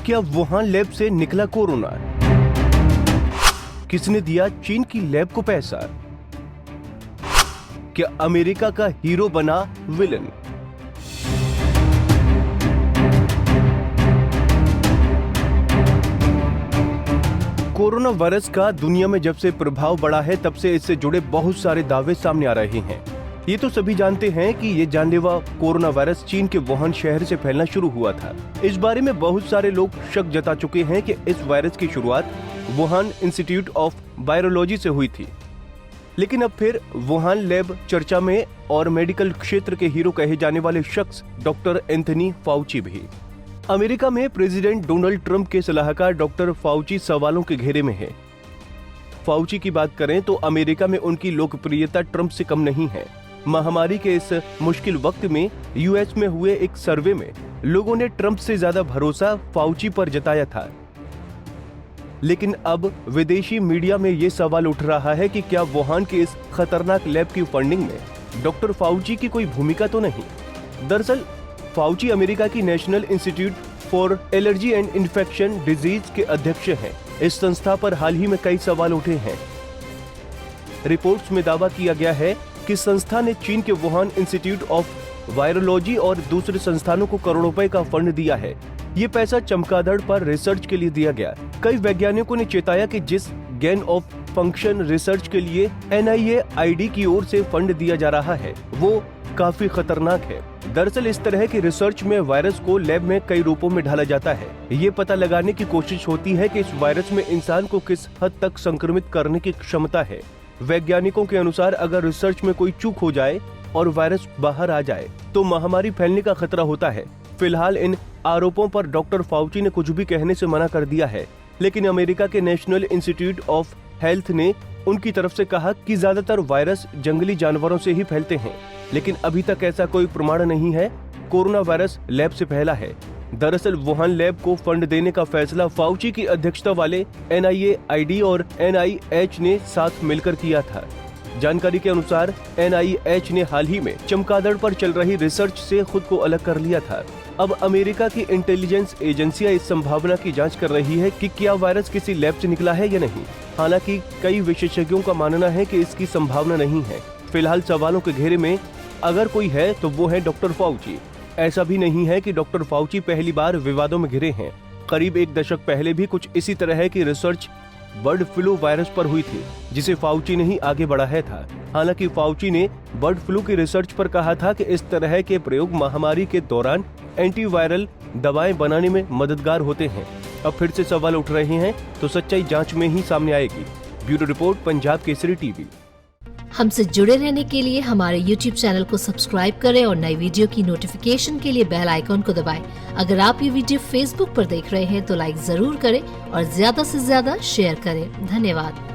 क्या Wuhan lab से निकला कोरोना? किसने दिया चीन की लैब को पैसा? क्या अमेरिका का हीरो बना विलन? कोरोना वायरस का दुनिया में जब से प्रभाव बढ़ा है तब से इससे जुड़े बहुत सारे दावे सामने आ रहे हैं। ये तो सभी जानते हैं कि ये जानलेवा कोरोना वायरस चीन के वुहान शहर से फैलना शुरू हुआ था। इस बारे में बहुत सारे लोग शक जता चुके हैं कि इस वायरस की शुरुआत वुहान इंस्टीट्यूट ऑफ वायरोलॉजी से हुई थी। लेकिन अब फिर वुहान लैब चर्चा में और मेडिकल क्षेत्र के हीरो कहे जाने वाले शख्स डॉक्टर एंथनी फाउची भी। अमेरिका में प्रेसिडेंट डोनाल्ड ट्रंप के सलाहकार डॉक्टर फाउची सवालों के घेरे में है। फाउची की बात करें तो अमेरिका में उनकी लोकप्रियता ट्रंप से कम नहीं है। महामारी के इस मुश्किल वक्त में यूएस में हुए एक सर्वे में लोगों ने ट्रंप से ज्यादा भरोसा फाउची पर जताया था। लेकिन अब विदेशी मीडिया में ये सवाल उठ रहा है कि क्या वुहान की इस खतरनाक लैब की फंडिंग में डॉक्टर फाउची की कोई भूमिका तो नहीं? दरअसल फाउची अमेरिका की national institute for allergy and infection disease के अध्यक्ष हैं। इस संस्था पर हाल ही में कई सवाल उठे हैं। रिपोर्ट्स में दावा किया गया है कि संस्था ने चीन के वुहान इंस्टीट्यूट ऑफ वायरोलॉजी और दूसरे संस्थानों को करोड़ों रुपए का फंड दिया है। ये पैसा चमगादड़ पर रिसर्च के लिए दिया गया। कई वैज्ञानिकों ने चेताया कि जिस गेन ऑफ फंक्शन रिसर्च के लिए NIAID की ओर से फंड दिया जा रहा है वो काफी खतरनाक है। दरअसल इस तरह की रिसर्च में वायरस को लैब में कई रूपों में ढाला जाता है। ये पता लगाने की कोशिश होती है कि इस वायरस में इंसान को किस हद तक संक्रमित करने की क्षमता है। वैज्ञानिकों के अनुसार अगर रिसर्च में कोई चूक हो जाए और वायरस बाहर आ जाए तो महामारी फैलने का खतरा होता है। फिलहाल इन आरोपों पर डॉक्टर फाउची ने कुछ भी कहने से मना कर दिया है। लेकिन अमेरिका के नेशनल इंस्टीट्यूट ऑफ हेल्थ ने उनकी तरफ से कहा कि ज्यादातर वायरस जंगली जानवरों से ही फैलते हैं। लेकिन अभी तक ऐसा कोई प्रमाण नहीं है कोरोना वायरस लैब से फैला है। दरअसल वुहान लैब को फंड देने का फैसला फाउची की अध्यक्षता वाले NIAID और NIH ने साथ मिलकर किया था। जानकारी के अनुसार NIH ने हाल ही में चमगादड़ पर चल रही रिसर्च से खुद को अलग कर लिया था। अब अमेरिका की इंटेलिजेंस एजेंसियां इस संभावना की जांच कर रही है कि क्या वायरस किसी लैब से निकला है या नहीं। हालांकि कई विशेषज्ञों का मानना है कि इसकी संभावना नहीं है। फिलहाल सवालों के घेरे में अगर कोई है तो वो है डॉक्टर फाउची। ऐसा भी नहीं है कि डॉक्टर फाउची पहली बार विवादों में घिरे हैं। करीब एक दशक पहले भी कुछ इसी तरह की रिसर्च बर्ड फ्लू वायरस पर हुई थी जिसे फाउची ने ही आगे बढ़ाया था। हालांकि फाउची ने बर्ड फ्लू की रिसर्च पर कहा था कि इस तरह के प्रयोग महामारी के दौरान एंटीवायरल दवाएं बनाने में मददगार होते हैं। अब फिर से सवाल उठ रहे हैं तो सच्चाई जांच में ही सामने आएगी। Bureau report, Punjab Kesari TV. हमसे जुड़े रहने के लिए हमारे YouTube चैनल को सब्सक्राइब करें और नई वीडियो की नोटिफिकेशन के लिए बेल आइकॉन को दबाएं। अगर आप ये वीडियो Facebook पर देख रहे हैं तो लाइक जरूर करें और ज्यादा से ज्यादा शेयर करें। धन्यवाद।